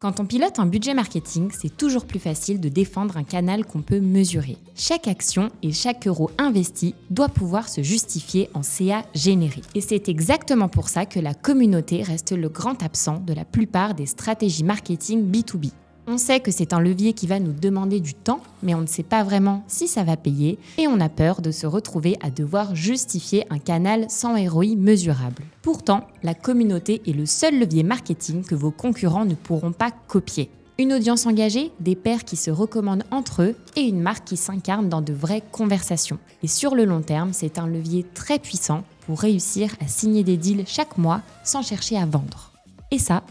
Quand on pilote un budget marketing, c'est toujours plus facile de défendre un canal qu'on peut mesurer. Chaque action et chaque euro investi doit pouvoir se justifier en CA généré. Et c'est exactement pour ça que la communauté reste le grand absent de la plupart des stratégies marketing B2B. On sait que c'est un levier qui va nous demander du temps, mais on ne sait pas vraiment si ça va payer et on a peur de se retrouver à devoir justifier un canal sans ROI mesurable. Pourtant, la communauté est le seul levier marketing que vos concurrents ne pourront pas copier. Une audience engagée, des pairs qui se recommandent entre eux et une marque qui s'incarne dans de vraies conversations. Et sur le long terme, c'est un levier très puissant pour réussir à signer des deals chaque mois sans chercher à vendre. Et ça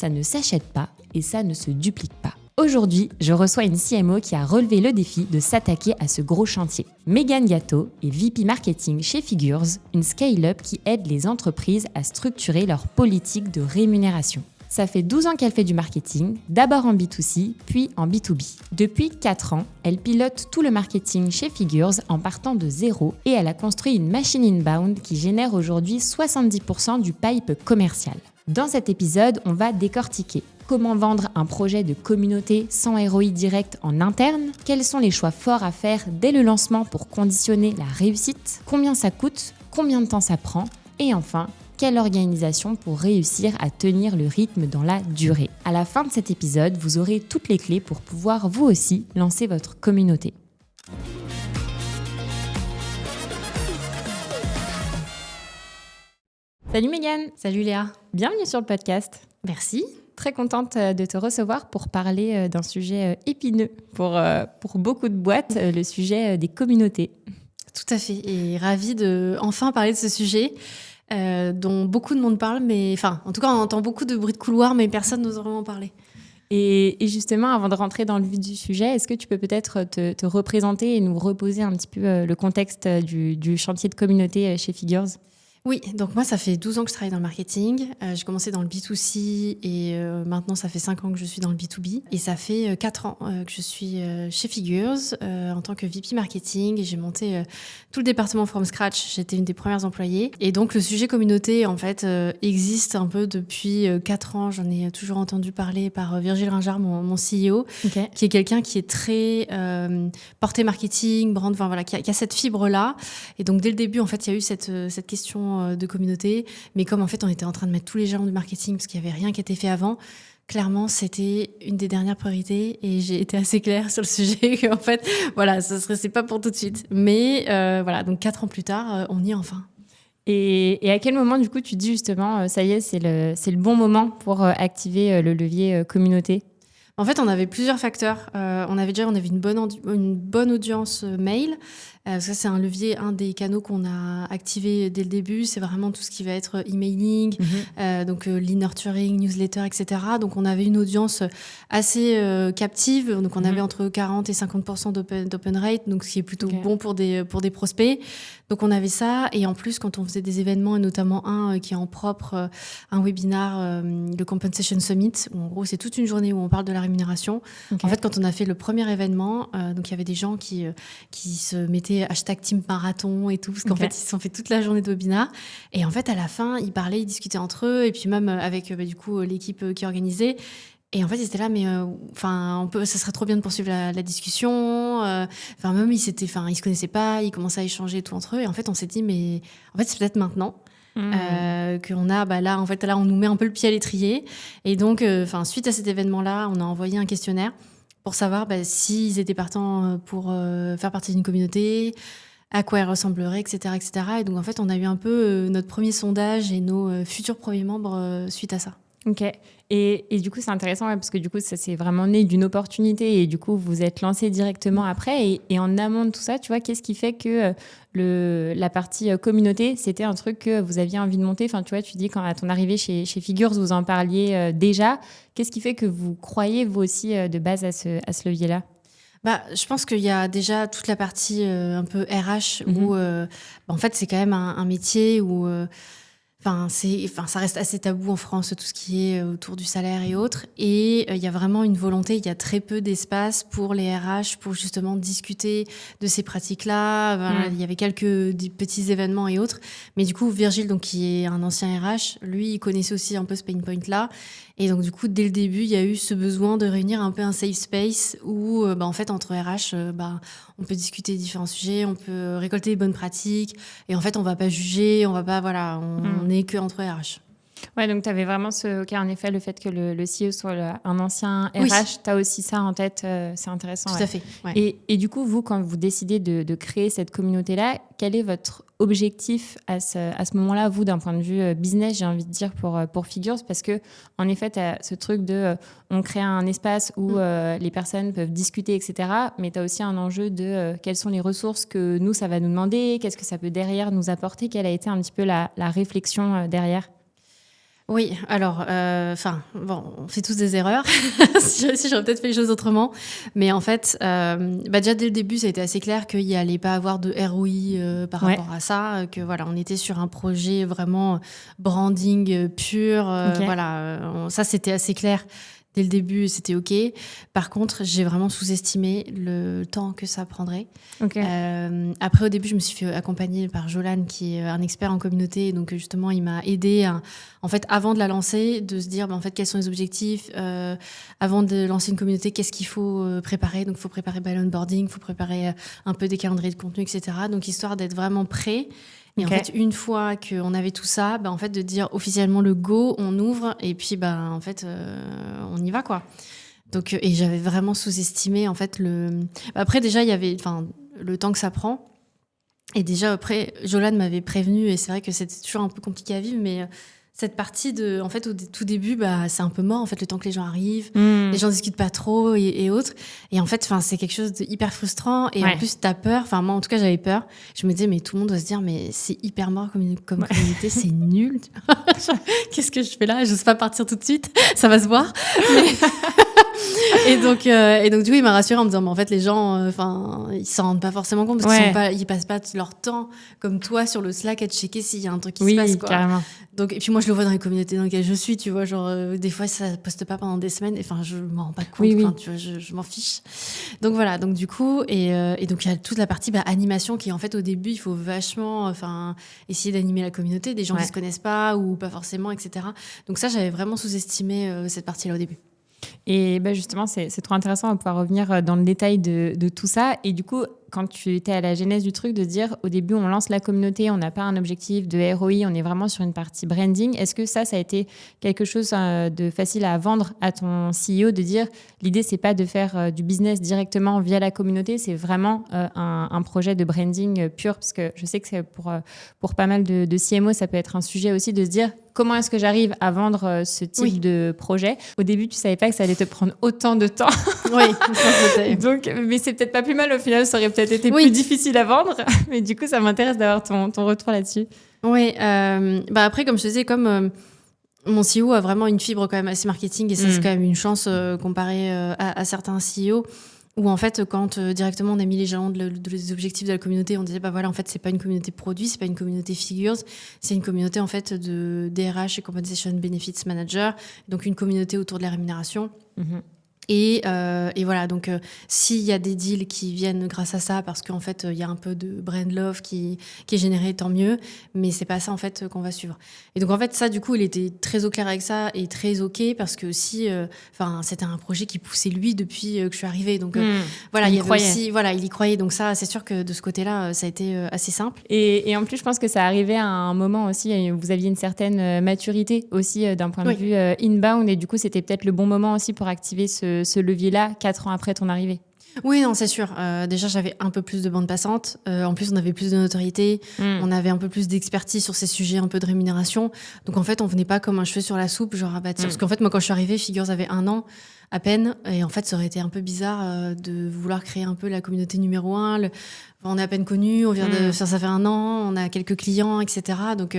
ne s'achète pas et ça ne se duplique pas. Aujourd'hui, je reçois une CMO qui a relevé le défi de s'attaquer à ce gros chantier. Megan Gatto est VP Marketing chez Figures, une scale-up qui aide les entreprises à structurer leur politique de rémunération. Ça fait 12 ans qu'elle fait du marketing, d'abord en B2C, puis en B2B. Depuis 4 ans, elle pilote tout le marketing chez Figures en partant de zéro et elle a construit une machine inbound qui génère aujourd'hui 70% du pipe commercial. Dans cet épisode, on va décortiquer comment vendre un projet de communauté sans ROI direct en interne, quels sont les choix forts à faire dès le lancement pour conditionner la réussite, combien ça coûte, combien de temps ça prend, et enfin, quelle organisation pour réussir à tenir le rythme dans la durée. À la fin de cet épisode, vous aurez toutes les clés pour pouvoir vous aussi lancer votre communauté. Salut Megan. Salut Léa. Bienvenue sur le podcast. Merci. Très contente de te recevoir pour parler d'un sujet épineux pour beaucoup de boîtes, le sujet des communautés. Tout à fait. Et ravie de enfin parler de ce sujet dont beaucoup de monde parle, mais enfin, en tout cas, on entend beaucoup de bruit de couloir, mais personne n'ose vraiment en parler. Et justement, avant de rentrer dans le vif du sujet, est-ce que tu peux peut-être te représenter et nous reposer un petit peu le contexte du chantier de communauté chez Figures ? Oui, donc moi, ça fait 12 ans que je travaille dans le marketing. J'ai commencé dans le B2C et maintenant, ça fait 5 ans que je suis dans le B2B. Et ça fait 4 ans que je suis chez Figures en tant que VP marketing. Et j'ai monté tout le département from scratch. J'étais une des premières employées. Et donc, le sujet communauté, en fait, existe un peu depuis 4 ans. J'en ai toujours entendu parler par Virgile Ringard, mon CEO, Okay. qui est quelqu'un qui est très porté marketing, brand, enfin voilà, qui a cette fibre-là. Et donc, dès le début, en fait, il y a eu cette question de communauté, mais comme en fait on était en train de mettre tous les jalons du marketing parce qu'il n'y avait rien qui était fait avant, clairement c'était une des dernières priorités et j'ai été assez claire sur le sujet qu'en fait voilà, c'est pas pour tout de suite, mais voilà, donc 4 ans plus tard on y est enfin. Et à quel moment du coup tu dis justement ça y est, c'est le bon moment pour activer le levier communauté ? En fait, on avait plusieurs facteurs. On avait une bonne audience mail. Ça, c'est un levier, un des canaux qu'on a activé dès le début. C'est vraiment tout ce qui va être emailing, donc lead nurturing, newsletter, etc. Donc, on avait une audience assez captive. Donc, on avait entre 40 et 50% d'open rate, donc ce qui est plutôt bon pour des prospects. Donc, on avait ça. Et en plus, quand on faisait des événements, et notamment un qui est en propre, un webinar, le Compensation Summit, où en gros, c'est toute une journée où on parle de la rémunération. Okay. En fait, quand on a fait le premier événement, donc il y avait des gens qui se mettaient #team marathon et tout, parce qu'en fait, ils se sont fait toute la journée de webinar. Et en fait, à la fin, ils parlaient, ils discutaient entre eux, et puis même avec du coup l'équipe qui organisait. Et en fait, ils étaient là, mais ça serait trop bien de poursuivre la discussion. Même ils se connaissaient pas, ils commençaient à échanger tout entre eux. Et en fait, on s'est dit, mais en fait, c'est peut-être maintenant. Qu'on a, là, en fait, là, on nous met un peu le pied à l'étrier. Et donc, suite à cet événement-là, on a envoyé un questionnaire pour savoir s'ils étaient partants pour faire partie d'une communauté, à quoi elle ressemblerait, etc., etc. Et donc, en fait, on a eu un peu notre premier sondage et nos futurs premiers membres suite à ça. Ok. Et du coup, c'est intéressant parce que du coup, ça c'est vraiment né d'une opportunité et du coup, vous êtes lancé directement après. Et en amont de tout ça, tu vois, qu'est-ce qui fait que la partie communauté, c'était un truc que vous aviez envie de monter ? Enfin, tu vois, tu dis quand à ton arrivée chez Figures, vous en parliez déjà. Qu'est-ce qui fait que vous croyez, vous aussi, de base à ce levier-là ? Je pense qu'il y a déjà toute la partie un peu RH où, en fait, c'est quand même un métier où... ça reste assez tabou en France, tout ce qui est autour du salaire et autres. Et il y a vraiment une volonté, il y a très peu d'espace pour les RH pour justement discuter de ces pratiques-là. Voilà, il y avait quelques petits événements et autres. Mais du coup, Virgile, donc, qui est un ancien RH, lui, il connaissait aussi un peu ce pain point-là. Et donc, du coup, dès le début, il y a eu ce besoin de réunir un peu un safe space où, en fait, entre RH, on peut discuter de différents sujets, on peut récolter les bonnes pratiques. Et en fait, on va pas juger, on va pas, voilà, on n'est que entre RH. Ouais, donc tu avais vraiment en effet, le fait que le CEO soit un ancien RH, Oui. tu as aussi ça en tête, c'est intéressant. Tout à fait. Ouais. Et du coup, vous, quand vous décidez de créer cette communauté-là, quel est votre objectif à ce moment-là, vous, d'un point de vue business, j'ai envie de dire, pour Figures? Parce que, en effet, tu as ce truc de on crée un espace où les personnes peuvent discuter, etc. Mais tu as aussi un enjeu de quelles sont les ressources que nous, ça va nous demander, qu'est-ce que ça peut derrière nous apporter, quelle a été un petit peu la réflexion derrière? Oui, alors, on fait tous des erreurs. Si j'aurais peut-être fait les choses autrement. Mais en fait, déjà dès le début, ça a été assez clair qu'il n'y allait pas avoir de ROI par rapport à ça. Que voilà, on était sur un projet vraiment branding pur. Ça, c'était assez clair. Dès le début, c'était OK. Par contre, j'ai vraiment sous-estimé le temps que ça prendrait. Après, au début, je me suis fait accompagner par Jolan, qui est un expert en communauté. Donc, justement, il m'a aidé, en fait, avant de la lancer, de se dire, en fait, quels sont les objectifs. Avant de lancer une communauté, qu'est-ce qu'il faut préparer? Donc, il faut préparer l'onboarding, il faut préparer un peu des calendriers de contenu, etc. Donc, histoire d'être vraiment prêt. Et en fait, une fois qu'on avait tout ça, en fait, de dire officiellement le go, on ouvre, et puis, en fait, on y va, quoi. Donc, et j'avais vraiment sous-estimé, en fait, Après, déjà, il y avait, le temps que ça prend. Et déjà, après, Jolan m'avait prévenu, et c'est vrai que c'était toujours un peu compliqué à vivre, mais cette partie en fait, au tout début, c'est un peu mort, en fait, le temps que les gens arrivent, les gens discutent pas trop et autres. Et en fait, c'est quelque chose de hyper frustrant. Et en plus, t'as peur. Enfin, moi, en tout cas, j'avais peur. Je me disais, mais tout le monde doit se dire, mais c'est hyper mort comme communauté, c'est nul. Qu'est-ce que je fais là? J'ose pas partir tout de suite. Ça va se voir. Et donc, du coup, il m'a rassurée en me disant, mais en fait, les gens, ils s'en rendent pas forcément compte parce qu'ils passent pas leur temps comme toi sur le Slack à checker s'il y a un truc qui se passe, quoi. Carrément. Donc, et puis moi, je le vois dans les communautés dans lesquelles je suis, tu vois, genre, des fois, ça poste pas pendant des semaines, et je m'en rends pas compte, tu vois, je m'en fiche. Donc voilà, donc du coup, et donc il y a toute la partie animation qui, en fait, au début, il faut vachement, essayer d'animer la communauté, des gens qui se connaissent pas ou pas forcément, etc. Donc ça, j'avais vraiment sous-estimé cette partie-là au début. Et justement, c'est trop intéressant de pouvoir revenir dans le détail de tout ça. Et du coup, quand tu étais à la genèse du truc, de dire au début, on lance la communauté, on n'a pas un objectif de ROI, on est vraiment sur une partie branding. Est-ce que ça a été quelque chose de facile à vendre à ton CEO, de dire l'idée, c'est pas de faire du business directement via la communauté, c'est vraiment un projet de branding pur? Parce que je sais que pour pas mal de CMO, ça peut être un sujet aussi de se dire comment est-ce que j'arrive à vendre ce type de projet. Au début, tu savais pas que ça allait te prendre autant de temps. Oui, ça, donc, mais c'est peut-être pas plus mal au final, ça aurait peut-être été plus difficile à vendre. Mais du coup, ça m'intéresse d'avoir ton retour là-dessus. Oui, après, comme je te disais, comme mon CEO a vraiment une fibre quand même assez marketing, et ça, c'est quand même une chance comparé à certains CEO. Où en fait, quand directement on a mis les jalons des objectifs de la communauté, on disait en fait, c'est pas une communauté produit, c'est pas une communauté figures, c'est une communauté en fait de DRH et Compensation Benefits Manager, donc une communauté autour de la rémunération. Et voilà, donc s'il y a des deals qui viennent grâce à ça, parce qu'en fait, il y a un peu de brand love qui est généré, tant mieux, mais c'est pas ça en fait qu'on va suivre. Et donc en fait, ça, du coup, il était très au clair avec ça et très OK, parce que aussi, c'était un projet qui poussait lui depuis que je suis arrivée. Donc voilà, il y avait aussi, il y croyait. Donc ça, c'est sûr que de ce côté-là, ça a été assez simple. Et en plus, je pense que ça arrivait à un moment aussi, vous aviez une certaine maturité aussi d'un point de vue inbound, et du coup, c'était peut-être le bon moment aussi pour activer ce levier-là 4 ans après ton arrivée. Oui, non, c'est sûr. Déjà, j'avais un peu plus de bande passante. En plus, on avait plus de notoriété. On avait un peu plus d'expertise sur ces sujets, un peu de rémunération. Donc, en fait, on venait pas comme un cheveu sur la soupe, genre, parce qu'en fait, moi, quand je suis arrivée, Figures avait 1 an à peine. Et en fait, ça aurait été un peu bizarre de vouloir créer un peu la communauté numéro 1. On est à peine connus, on vient de ça fait 1 an, on a quelques clients, etc. Donc,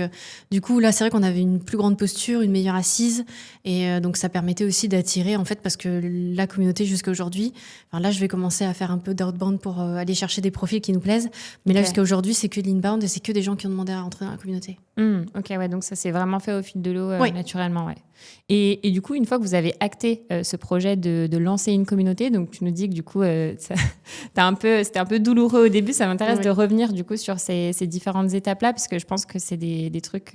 du coup, là, c'est vrai qu'on avait une plus grande posture, une meilleure assise. Et donc, ça permettait aussi d'attirer, en fait, parce que la communauté jusqu'à aujourd'hui, là, je vais commencer à faire un peu d'outbound pour aller chercher des profils qui nous plaisent. Mais là, jusqu'à aujourd'hui, c'est que l'inbound et c'est que des gens qui ont demandé à rentrer dans la communauté. Ok, ouais, donc ça s'est vraiment fait au fil de l'eau, naturellement, ouais. Et du coup, une fois que vous avez acté ce projet de lancer une communauté, donc tu nous dis que du coup, c'était un peu douloureux au début. Ça m'intéresse de revenir du coup sur ces différentes étapes-là, parce que je pense que c'est des trucs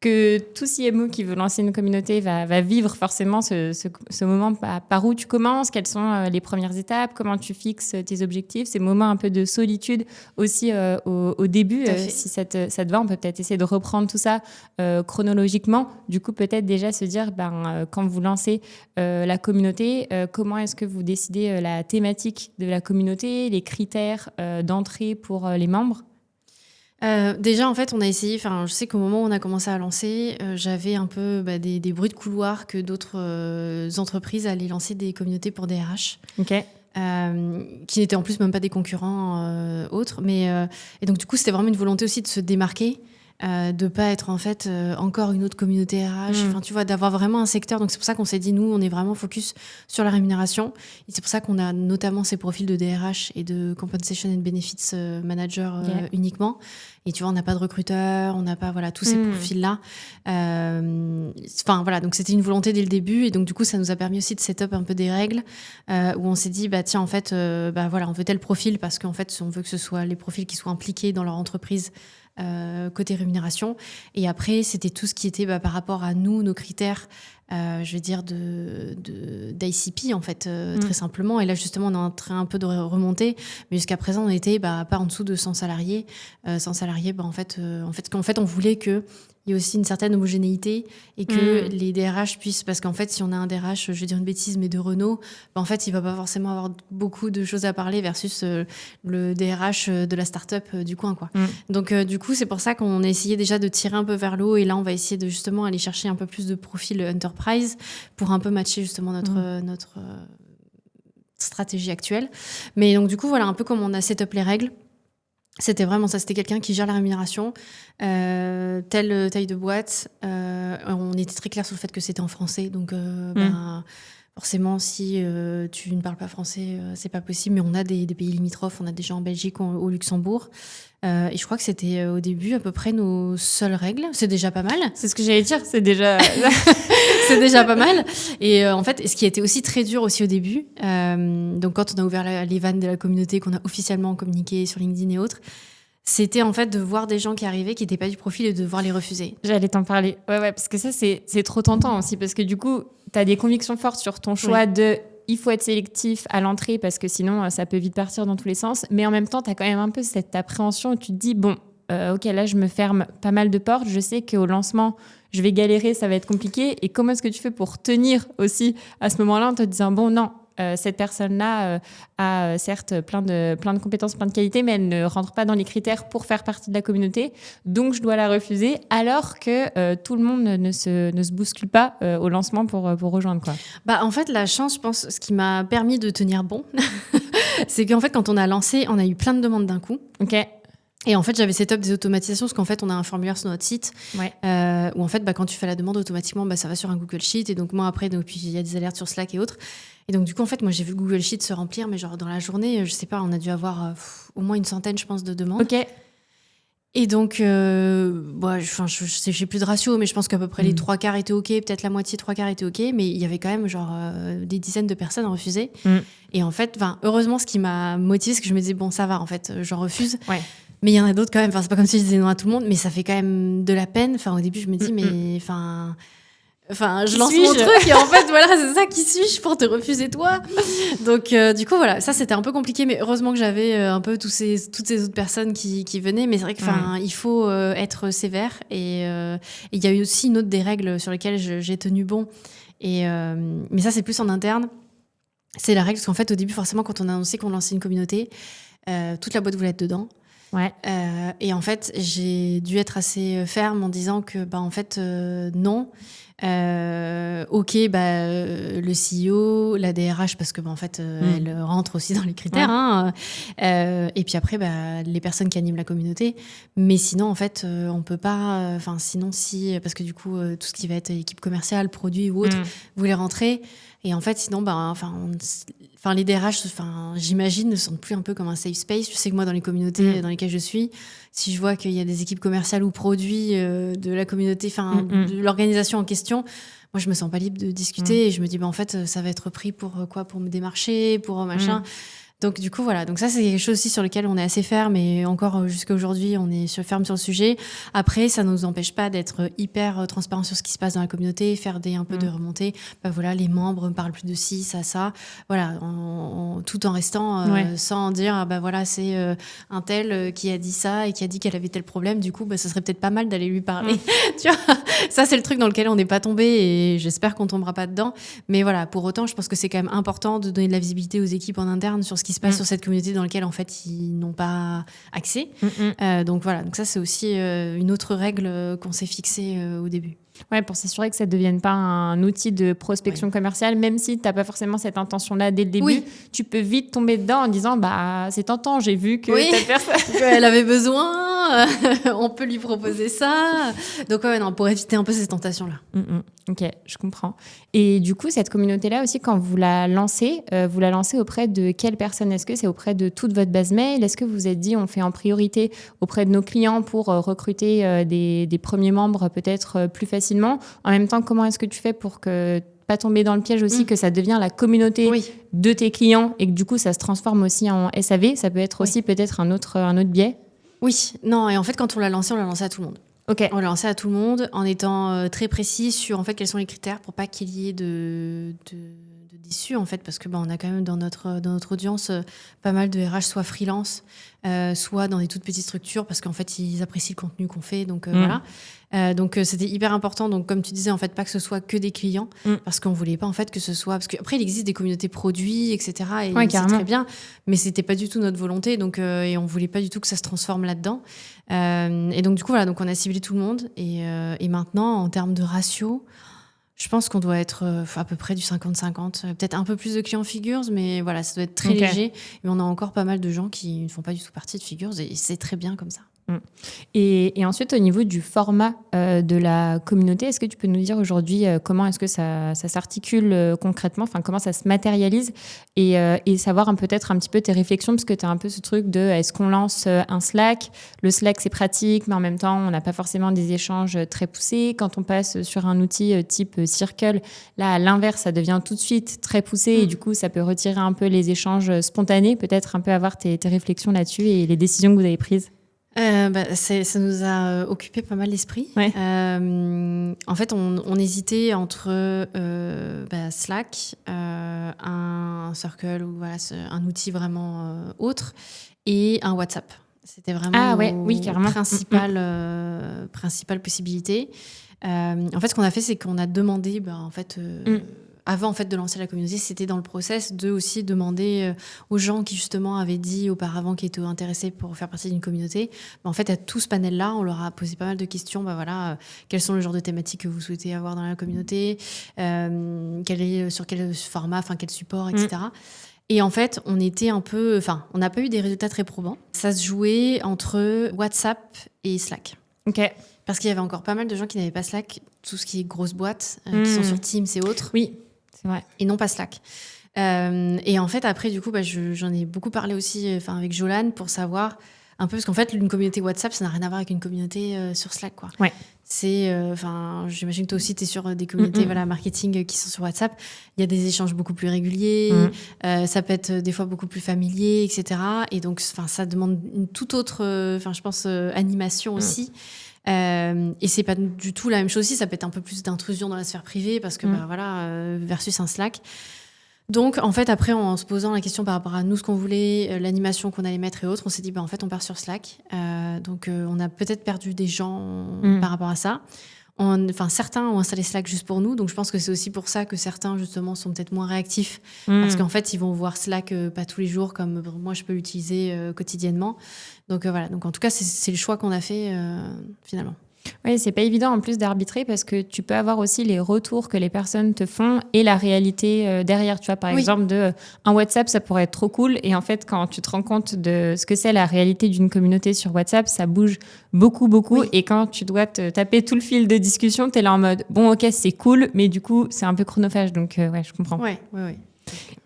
que tout CMO qui veut lancer une communauté va vivre forcément ce moment. Par où tu commences, quelles sont les premières étapes, comment tu fixes tes objectifs, ces moments un peu de solitude aussi au début. Si ça te va, on peut peut-être essayer de reprendre tout ça chronologiquement. Du coup, peut-être déjà se dire, quand vous lancez la communauté, comment est-ce que vous décidez la thématique de la communauté, les critères d'entrée pour les membres? Déjà, en fait, on a essayé. Enfin, je sais qu'au moment où on a commencé à lancer, j'avais un peu des bruits de couloir que d'autres entreprises allaient lancer des communautés pour des RH. Ok. Qui n'étaient en plus même pas des concurrents autres. Et donc, du coup, c'était vraiment une volonté aussi de se démarquer. De pas être en fait encore une autre communauté RH, enfin tu vois, d'avoir vraiment un secteur. Donc c'est pour ça qu'on s'est dit, nous on est vraiment focus sur la rémunération, et c'est pour ça qu'on a notamment ces profils de DRH et de Compensation and Benefits Manager uniquement. Et tu vois, on n'a pas de recruteur, on n'a pas tous ces profils là. Enfin voilà, donc c'était une volonté dès le début, et donc du coup ça nous a permis aussi de set up un peu des règles où on s'est dit tiens en fait on veut tel profil parce qu'en fait on veut que ce soit les profils qui soient impliqués dans leur entreprise. Côté rémunération, et après c'était tout ce qui était par rapport à nous, nos critères, je veux dire d'ICP en fait, très simplement. Et là justement on est en train un peu de remonter, mais jusqu'à présent on était pas en dessous de 100 salariés. 100 salariés, en fait on voulait que il y a aussi une certaine homogénéité, et que les DRH puissent, parce qu'en fait si on a un DRH, je vais dire une bêtise, mais de Renault, en fait il va pas forcément avoir beaucoup de choses à parler versus le DRH de la start-up du coin quoi. Donc du coup c'est pour ça qu'on a essayé déjà de tirer un peu vers le haut, et là on va essayer de justement aller chercher un peu plus de profils enterprise pour un peu matcher justement notre stratégie actuelle. Mais donc du coup voilà un peu comme on a set up les règles. C'était vraiment ça, c'était quelqu'un qui gère la rémunération, telle taille de boîte. On était très clair sur le fait que c'était en français, donc forcément si tu ne parles pas français, c'est pas possible. Mais on a des pays limitrophes, on a des gens en Belgique, au Luxembourg. Et je crois que c'était au début à peu près nos seules règles. C'est déjà pas mal. C'est ce que j'allais dire, c'est déjà... c'est déjà pas mal. Et en fait, ce qui a été aussi très dur aussi au début, donc quand on a ouvert les vannes de la communauté, qu'on a officiellement communiqué sur LinkedIn et autres, c'était en fait de voir des gens qui arrivaient, qui n'étaient pas du profil, et de devoir les refuser. J'allais t'en parler. Ouais, parce que ça, c'est trop tentant aussi, parce que du coup, tu as des convictions fortes sur ton choix de... Il faut être sélectif à l'entrée parce que sinon, ça peut vite partir dans tous les sens. Mais en même temps, tu as quand même un peu cette appréhension où tu te dis, ok, là, je me ferme pas mal de portes. Je sais qu'au lancement, je vais galérer, ça va être compliqué. Et comment est-ce que tu fais pour tenir aussi à ce moment-là en te disant, non, cette personne-là a certes plein de compétences, plein de qualités, mais elle ne rentre pas dans les critères pour faire partie de la communauté. Donc, je dois la refuser, alors que tout le monde ne se bouscule pas au lancement pour rejoindre, quoi. En fait, la chance, je pense, ce qui m'a permis de tenir bon, c'est qu'en fait, quand on a lancé, on a eu plein de demandes d'un coup. Ok. Et en fait, j'avais set up des automatisations, parce qu'en fait, on a un formulaire sur notre site où en fait, quand tu fais la demande automatiquement, ça va sur un Google Sheet. Et donc, moi, après, puis il y a des alertes sur Slack et autres. Et donc, du coup, en fait, moi, j'ai vu le Google Sheet se remplir, mais genre dans la journée, je sais pas, on a dû avoir au moins une centaine, je pense, de demandes. Ok. Et donc, j'ai plus de ratio, mais je pense qu'à peu près les 3/4 étaient OK, peut-être la moitié, 3/4 étaient OK, mais il y avait quand même des dizaines de personnes à refuser. Et en fait, heureusement, ce qui m'a motivée, c'est que je me disais, ça va, en fait, j'en refuse. Ouais. Mais il y en a d'autres quand même. C'est pas comme si je disais non à tout le monde, mais ça fait quand même de la peine. Au début, je me dis, mais je lance mon truc, et en fait, c'est ça, qui suis-je pour te refuser toi? Donc, du coup, ça, c'était un peu compliqué, mais heureusement que j'avais un peu toutes ces autres personnes qui venaient. Mais c'est vrai que, il faut être sévère, et il y a eu aussi une autre des règles sur lesquelles j'ai tenu bon. Mais ça, c'est plus en interne. C'est la règle, parce qu'en fait, au début, forcément, quand on a annoncé qu'on lançait une communauté, toute la boîte voulait être dedans. Ouais. Et en fait, j'ai dû être assez ferme en disant que, en fait, non. Ok, le CEO, la DRH, parce que, en fait, elle rentre aussi dans les critères. Et puis après, les personnes qui animent la communauté. Mais sinon, en fait, on peut pas. Sinon, parce que du coup, tout ce qui va être équipe commerciale, produit ou autre, voulait rentrer. Et en fait, sinon, les DRH, j'imagine, ne sentent plus un peu comme un safe space. Je sais que moi, dans les communautés dans lesquelles je suis, si je vois qu'il y a des équipes commerciales ou produits de la communauté, de l'organisation en question, moi, je me sens pas libre de discuter. Et je me dis, en fait, ça va être pris pour quoi? Pour me démarcher, pour machin. Donc du coup voilà, donc ça c'est quelque chose aussi sur lequel on est assez ferme et encore jusqu'à aujourd'hui on est ferme sur le sujet. Après ça ne nous empêche pas d'être hyper transparent sur ce qui se passe dans la communauté, faire un peu de remontée. Voilà, les membres ne parlent plus de ci, ça. Voilà, tout en restant sans dire voilà c'est un tel qui a dit ça et qui a dit qu'elle avait tel problème. Du coup ça serait peut-être pas mal d'aller lui parler. Tu vois, ça c'est le truc dans lequel on n'est pas tombé et j'espère qu'on tombera pas dedans. Mais voilà, pour autant je pense que c'est quand même important de donner de la visibilité aux équipes en interne sur ce qui se passe sur cette communauté dans laquelle en fait ils n'ont pas accès. Donc voilà, donc ça c'est aussi une autre règle qu'on s'est fixée au début. Ouais, pour s'assurer que ça ne devienne pas un outil de prospection commerciale, même si tu n'as pas forcément cette intention-là dès le début, tu peux vite tomber dedans en disant c'est tentant, j'ai vu que telle personne... Elle avait besoin, on peut lui proposer ça. Donc pour éviter un peu ces tentations-là. Ok, je comprends. Et du coup, cette communauté-là aussi, quand vous la lancez auprès de quelles personnes? Est-ce que c'est auprès de toute votre base mail? Est-ce que vous vous êtes dit on fait en priorité auprès de nos clients pour recruter des premiers membres peut-être plus facilement? En même temps, comment est-ce que tu fais pour que pas tomber dans le piège aussi que ça devient la communauté de tes clients et que du coup ça se transforme aussi en SAV? Ça peut être aussi peut-être un autre biais. Oui, non, et en fait quand on l'a lancé à tout le monde. Okay. On l'a lancé à tout le monde en étant très précis sur en fait quels sont les critères pour pas qu'il y ait de d'issues en fait, parce que on a quand même dans notre audience pas mal de RH soit freelance, soit dans des toutes petites structures parce qu'en fait ils apprécient le contenu qu'on fait, donc voilà. Donc c'était hyper important, donc comme tu disais en fait pas que ce soit que des clients parce qu'on voulait pas en fait que ce soit, parce qu'après il existe des communautés produits etc et c'est très bien, mais c'était pas du tout notre volonté, donc et on voulait pas du tout que ça se transforme là-dedans, et donc du coup voilà, donc on a ciblé tout le monde et maintenant en termes de ratio je pense qu'on doit être à peu près du 50-50, peut-être un peu plus de clients Figures, mais voilà, ça doit être très léger, mais on a encore pas mal de gens qui ne font pas du tout partie de Figures et c'est très bien comme ça. Et ensuite, au niveau du format de la communauté, est-ce que tu peux nous dire aujourd'hui comment est-ce que ça s'articule concrètement, enfin comment ça se matérialise et savoir peut-être un petit peu tes réflexions, parce que tu as un peu ce truc de est-ce qu'on lance un Slack? Le Slack, c'est pratique, mais en même temps, on n'a pas forcément des échanges très poussés. Quand on passe sur un outil type Circle, là, à l'inverse, ça devient tout de suite très poussé et du coup, ça peut retirer un peu les échanges spontanés. Peut-être un peu avoir tes réflexions là-dessus et les décisions que vous avez prises. Ça nous a occupé pas mal l'esprit. En fait, on hésitait entre Slack, un Circle ou voilà, un outil vraiment autre, et un WhatsApp. C'était vraiment principale possibilité. En fait, ce qu'on a fait, c'est qu'on a demandé, avant en fait de lancer la communauté, c'était dans le process de aussi demander aux gens qui justement avaient dit auparavant qu'ils étaient intéressés pour faire partie d'une communauté. En fait, à tout ce panel-là, on leur a posé pas mal de questions. Quels sont le genre de thématiques que vous souhaitez avoir dans la communauté, sur quel format, quel support, etc. Et en fait, on n'a pas eu des résultats très probants. Ça se jouait entre WhatsApp et Slack. Ok. Parce qu'il y avait encore pas mal de gens qui n'avaient pas Slack, tout ce qui est grosses boîtes, qui sont sur Teams et autres. Oui, c'est vrai. Et non pas Slack. Et en fait, après, du coup, j'en ai beaucoup parlé aussi avec Jolane pour savoir un peu, parce qu'en fait, une communauté WhatsApp, ça n'a rien à voir avec une communauté sur Slack, quoi. Ouais. J'imagine que toi aussi, tu es sur des communautés marketing qui sont sur WhatsApp. Il y a des échanges beaucoup plus réguliers, ça peut être des fois beaucoup plus familier, etc. Et donc, ça demande une toute autre, je pense, animation aussi. Et c'est pas du tout la même chose aussi, ça peut être un peu plus d'intrusion dans la sphère privée parce que versus un Slack. Donc en fait après, en se posant la question par rapport à nous, ce qu'on voulait, l'animation qu'on allait mettre et autres, on s'est dit en fait on part sur Slack. Donc on a peut-être perdu des gens par rapport à ça. Certains ont installé Slack juste pour nous, donc je pense que c'est aussi pour ça que certains justement sont peut-être moins réactifs parce qu'en fait ils vont voir Slack pas tous les jours comme moi je peux l'utiliser quotidiennement. Donc voilà, donc en tout cas c'est le choix qu'on a fait finalement. Oui, c'est pas évident en plus d'arbitrer parce que tu peux avoir aussi les retours que les personnes te font et la réalité derrière. Tu vois, par exemple, un WhatsApp, ça pourrait être trop cool. Et en fait, quand tu te rends compte de ce que c'est la réalité d'une communauté sur WhatsApp, ça bouge beaucoup. Oui. Et quand tu dois te taper tout le fil de discussion, t'es là en mode, bon, ok, c'est cool, mais du coup, c'est un peu chronophage. Donc, je comprends. Oui.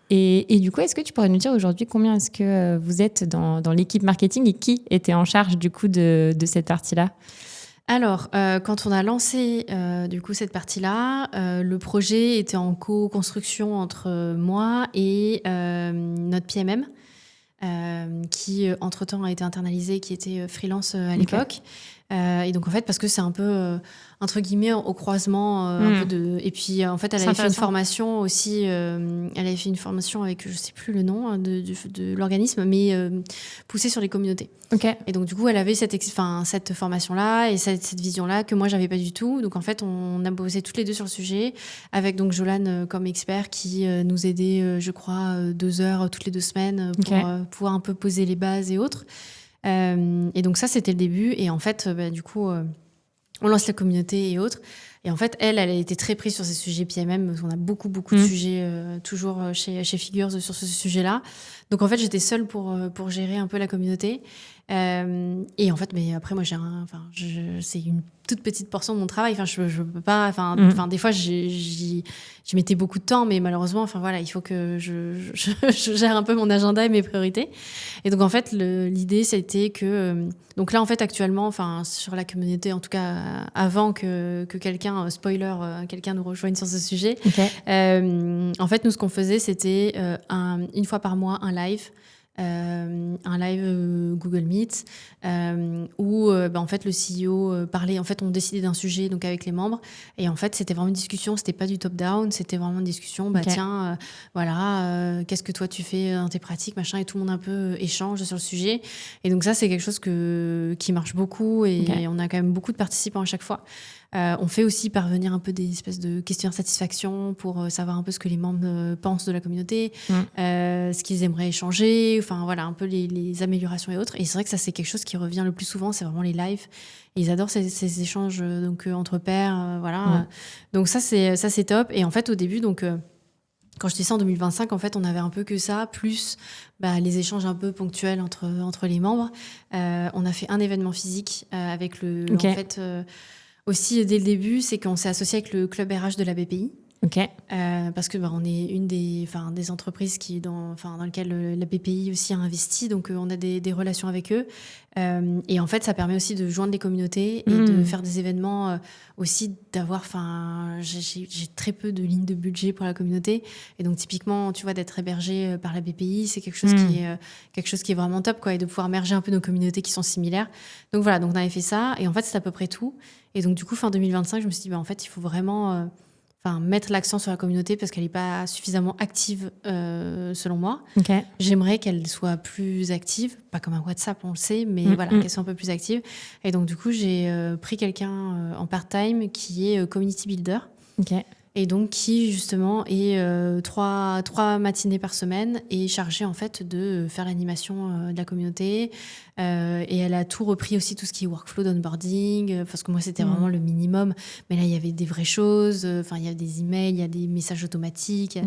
Et du coup, est-ce que tu pourrais nous dire aujourd'hui combien est-ce que vous êtes dans l'équipe marketing et qui était en charge du coup de cette partie-là ? Alors, quand on a lancé du coup cette partie-là, le projet était en co-construction entre moi et notre PMM qui entre-temps a été internalisé, qui était freelance à l'époque. Et donc en fait, parce que c'est un peu entre guillemets au croisement un peu de. Et puis en fait, elle avait fait une formation aussi. Elle avait fait une formation avec, je sais plus le nom de l'organisme, mais poussée sur les communautés. Et donc du coup, elle avait cette formation-là et cette vision-là que moi j'avais pas du tout. Donc en fait, on a bossé toutes les deux sur le sujet avec donc Jolane comme expert qui nous aidait, je crois, 2 heures toutes les 2 semaines pour pouvoir un peu poser les bases et autres. Et donc ça, c'était le début. Et en fait, du coup, on lance la communauté et autres. Et en fait, elle a été très prise sur ces sujets PMM, parce qu'on a beaucoup de sujets toujours chez Figures sur ce sujet-là. Donc en fait, j'étais seule pour gérer un peu la communauté. Et en fait, mais après, moi, c'est une toute petite portion de mon travail. Enfin, je peux pas. Enfin, des fois, j'y mettais beaucoup de temps, mais malheureusement, enfin voilà, il faut que je gère un peu mon agenda et mes priorités. Et donc en fait, l'idée, c'était que donc là, en fait, actuellement, enfin sur la communauté, en tout cas, avant que quelqu'un quelqu'un nous rejoigne sur ce sujet. En fait, nous, ce qu'on faisait, c'était une fois par mois un live. Google Meet où en fait le CEO parlait, en fait on décidait d'un sujet donc avec les membres et en fait c'était vraiment une discussion, c'était pas du top down, c'était vraiment une discussion tiens qu'est-ce que toi tu fais dans tes pratiques machin, et tout le monde un peu échange sur le sujet. Et donc ça c'est quelque chose qui marche beaucoup et on a quand même beaucoup de participants à chaque fois. On fait aussi parvenir un peu des espèces de questionnaires de satisfaction pour savoir un peu ce que les membres pensent de la communauté, ce qu'ils aimeraient échanger, enfin voilà, un peu les améliorations et autres. Et c'est vrai que ça, c'est quelque chose qui revient le plus souvent, c'est vraiment les lives. Et ils adorent ces échanges donc, entre pairs, voilà. Donc ça, c'est top. Et en fait, au début, donc... quand je dis ça en 2025, en fait, on avait un peu que ça, plus les échanges un peu ponctuels entre les membres. On a fait un événement physique avec en fait... aussi, dès le début, c'est qu'on s'est associé avec le club RH de la BPI. Parce que on est une des entreprises dans lesquelles la BPI aussi a investi, donc on a des relations avec eux. Et en fait, ça permet aussi de joindre les communautés et de faire des événements aussi, d'avoir... J'ai très peu de lignes de budget pour la communauté. Et donc, typiquement, tu vois, d'être hébergé par la BPI, c'est quelque chose qui est vraiment top, quoi, et de pouvoir merger un peu nos communautés qui sont similaires. Donc voilà, donc on avait fait ça. Et en fait, c'est à peu près tout. Et donc, du coup, fin 2025, je me suis dit, en fait, il faut vraiment... mettre l'accent sur la communauté parce qu'elle n'est pas suffisamment active selon moi. J'aimerais qu'elle soit plus active, pas comme un WhatsApp, on le sait, mais qu'elle soit un peu plus active. Et donc du coup, j'ai pris quelqu'un en part-time qui est community builder. Et donc qui justement est 3 matinées par semaine et chargée en fait de faire l'animation de la communauté. Et elle a tout repris aussi, tout ce qui est workflow d'onboarding, parce que moi c'était vraiment le minimum, mais là il y avait des vraies choses, il y a des emails, il y a des messages automatiques,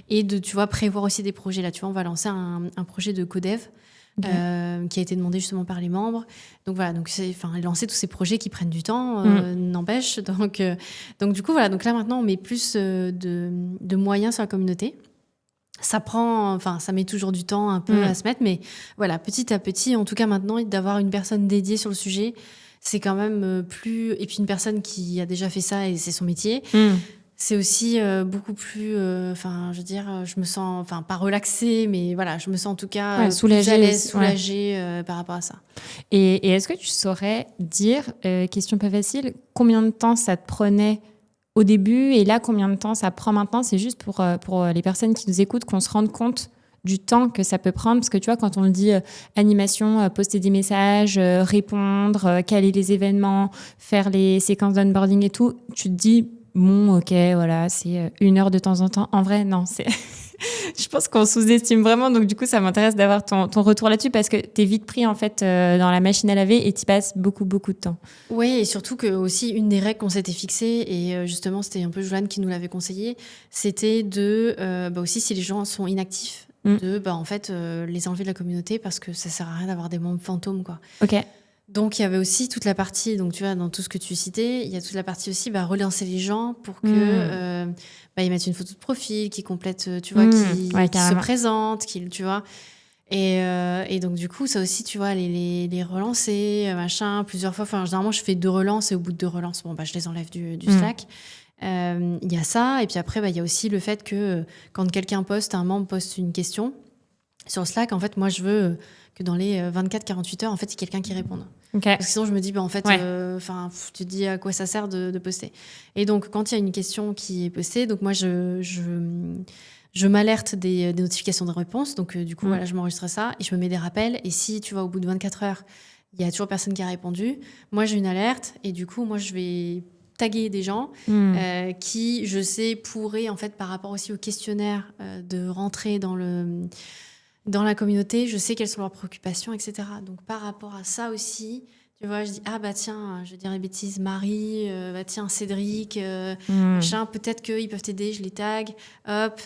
et de, tu vois, prévoir aussi des projets. Là tu vois, on va lancer un projet de codev qui a été demandé justement par les membres. Donc voilà, donc lancer tous ces projets qui prennent du temps, n'empêche. Donc du coup voilà, donc là maintenant on met plus de moyens sur la communauté. Ça met toujours du temps un peu à se mettre, mais voilà, petit à petit, en tout cas maintenant, d'avoir une personne dédiée sur le sujet, c'est quand même plus... Et puis une personne qui a déjà fait ça et c'est son métier, c'est aussi beaucoup plus... je veux dire, je me sens, pas relaxée, mais voilà, je me sens en tout cas soulagée, plus à l'aise, soulagée par rapport à ça. Et est-ce que tu saurais dire, question pas facile, combien de temps ça te prenait au début et là, combien de temps ça prend maintenant? C'est juste pour les personnes qui nous écoutent qu'on se rende compte du temps que ça peut prendre. Parce que tu vois, quand on dit animation, poster des messages, répondre, caler les événements, faire les séquences d'onboarding et tout, tu te dis, bon, ok, voilà, c'est 1 heure de temps en temps. En vrai, non, c'est... Je pense qu'on sous-estime vraiment. Donc, du coup, ça m'intéresse d'avoir ton retour là-dessus parce que t'es vite pris, en fait, dans la machine à laver et t'y passes beaucoup, beaucoup de temps. Oui, et surtout que aussi, une des règles qu'on s'était fixées, et justement, c'était un peu Jolane qui nous l'avait conseillé, c'était de, aussi, si les gens sont inactifs, en fait, les enlever de la communauté parce que ça sert à rien d'avoir des membres fantômes, quoi. Donc, il y avait aussi toute la partie, donc tu vois, dans tout ce que tu citais, il y a toute la partie aussi, relancer les gens pour que ils mettent une photo de profil, qu'ils complètent, tu vois, qu'ils se présentent, tu vois. Et donc, du coup, ça aussi, tu vois, les relancer, machin, plusieurs fois. Généralement, je fais 2 relances et au bout de 2 relances, je les enlève du Slack. Il y a ça. Et puis après, il y a aussi le fait que quand quelqu'un poste, un membre poste une question, Sur Slack, en fait, moi, je veux que dans les 24-48 heures, en fait, il y ait quelqu'un qui réponde. Okay. Parce que sinon, je me dis, en fait, tu te dis à quoi ça sert de poster. Et donc, quand il y a une question qui est postée, donc moi, je m'alerte des notifications de réponse. Donc, du coup, voilà, je m'enregistre ça et je me mets des rappels. Et si, tu vois, au bout de 24 heures, il y a toujours personne qui a répondu, moi, j'ai une alerte. Et du coup, moi, je vais taguer des gens qui, je sais, pourraient, en fait, par rapport aussi au questionnaire, de rentrer dans la communauté, je sais quelles sont leurs préoccupations, etc. Donc, par rapport à ça aussi, tu vois, je dis, ah bah tiens, je vais dire les bêtises, Marie, bah tiens, Cédric, machin, peut-être qu'ils peuvent t'aider, je les tag, hop.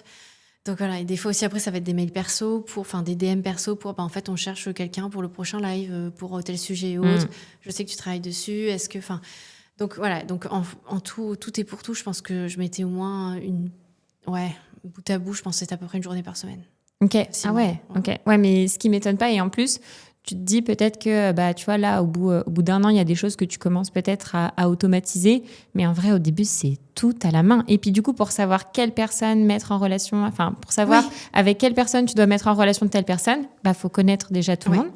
Donc voilà, et des fois aussi, après, ça va être des mails perso, des DM perso pour, bah en fait, on cherche quelqu'un pour le prochain live, pour tel sujet et autres. Je sais que tu travailles dessus, est-ce que, donc voilà, donc en tout est pour tout, je pense que je mettais au moins bout à bout, je pense que c'était à peu près une journée par semaine. Ok. Ah ouais. Ok. Ouais, mais ce qui m'étonne pas, et en plus, tu te dis peut-être que, bah, tu vois, là, au bout d'un an, il y a des choses que tu commences peut-être à automatiser, mais en vrai, au début, c'est tout à la main. Et puis, du coup, pour savoir quelle personne mettre en relation, enfin, pour savoir avec quelle personne tu dois mettre en relation telle personne, bah, faut connaître déjà tout le monde.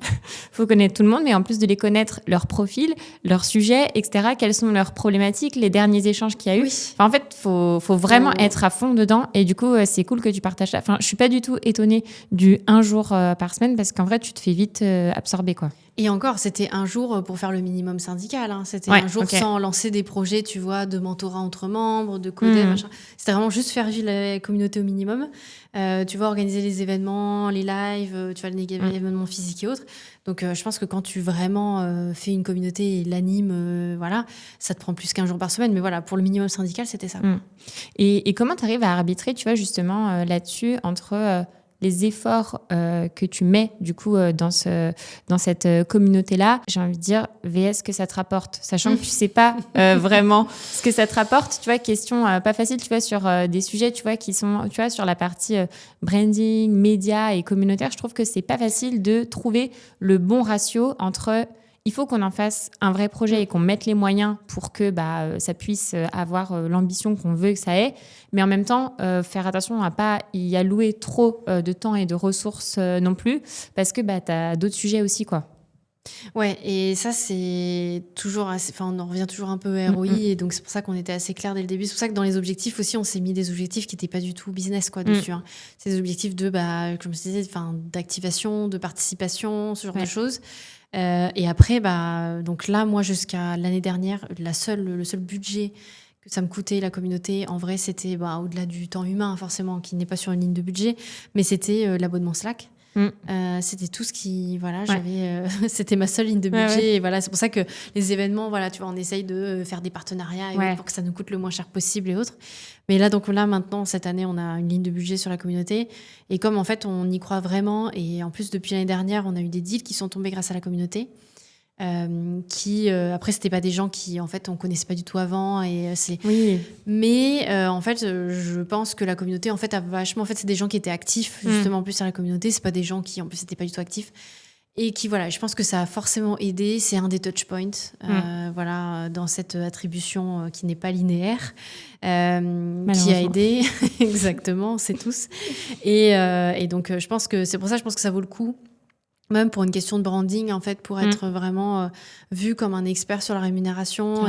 Faut connaître tout le monde, mais en plus de les connaître, leur profil, leur sujet, etc., quelles sont leurs problématiques, les derniers échanges qu'il y a eu. Enfin, en fait, faut vraiment être à fond dedans. Et du coup, c'est cool que tu partages ça. Enfin, je suis pas du tout étonnée du 1 jour par semaine, parce qu'en vrai, tu te fais vite absorber, quoi. Et encore, c'était un jour pour faire le minimum syndical. Hein. C'était un jour sans lancer des projets, tu vois, de mentorat entre membres, de coder, machin. C'était vraiment juste faire vivre la communauté au minimum. Tu vois, organiser les événements, les lives, tu vois, les événements physiques et autres. Donc, je pense que quand tu vraiment fais une communauté et l'animes, voilà, ça te prend plus qu'1 jour par semaine. Mais voilà, pour le minimum syndical, c'était ça. Et comment tu arrives à arbitrer, tu vois, justement, là-dessus, entre les efforts que tu mets du coup dans cette communauté-là, j'ai envie de dire, VS ce que ça te rapporte, sachant que tu sais pas vraiment ce que ça te rapporte, tu vois, question pas facile, tu vois, sur des sujets, tu vois, qui sont, tu vois, sur la partie branding, médias et communautaire, je trouve que c'est pas facile de trouver le bon ratio entre il faut qu'on en fasse un vrai projet et qu'on mette les moyens pour que ça puisse avoir l'ambition qu'on veut que ça ait. Mais en même temps, faire attention à pas y allouer trop de temps et de ressources non plus, parce que tu as d'autres sujets aussi, quoi. Ouais, et ça, c'est toujours assez... Enfin, on en revient toujours un peu à ROI, et donc c'est pour ça qu'on était assez clair dès le début. C'est pour ça que dans les objectifs aussi, on s'est mis des objectifs qui n'étaient pas du tout business, quoi, dessus. Hein. C'est des objectifs de, comme je disais, d'activation, de participation, ce genre de choses. Et après, donc là, moi, jusqu'à l'année dernière, le seul budget que ça me coûtait, la communauté, en vrai, c'était au-delà du temps humain, forcément, qui n'est pas sur une ligne de budget, mais c'était l'abonnement Slack. C'était tout ce qui, voilà, j'avais, c'était ma seule ligne de budget. Et voilà, c'est pour ça que les événements, voilà, tu vois, on essaye de faire des partenariats pour que ça nous coûte le moins cher possible et autres. Mais là, donc là, maintenant, cette année, on a une ligne de budget sur la communauté. Et comme en fait, on y croit vraiment, et en plus, depuis l'année dernière, on a eu des deals qui sont tombés grâce à la communauté. Après, c'était pas des gens qui, en fait, on connaissait pas du tout avant. Mais en fait, je pense que la communauté, en fait, a vachement. En fait, c'est des gens qui étaient actifs, justement, en plus à la communauté. C'est pas des gens qui, en plus, n'étaient pas du tout actifs. Et qui, voilà, je pense que ça a forcément aidé. C'est un des touch points, voilà, dans cette attribution qui n'est pas linéaire, qui a aidé. Exactement, c'est tous. Et donc, je pense que c'est pour ça, je pense que ça vaut le coup. Même pour une question de branding, en fait, pour être vraiment vu comme un expert sur la rémunération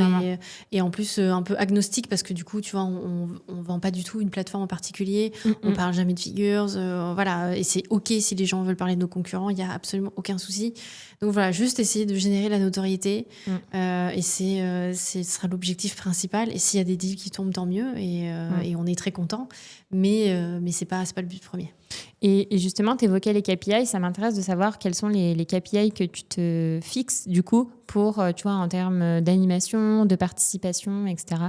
et en plus un peu agnostique, parce que du coup, tu vois, on vend pas du tout une plateforme en particulier, on parle jamais de figures, voilà, et c'est OK si les gens veulent parler de nos concurrents, il y a absolument aucun souci. Donc voilà, juste essayer de générer la notoriété et ce sera l'objectif principal. Et s'il y a des deals qui tombent, tant mieux, et on est très content, mais c'est pas le but premier. Et justement, tu évoquais les KPI. Ça m'intéresse de savoir quels sont les KPI que tu te fixes, du coup, pour, tu vois, en termes d'animation, de participation, etc.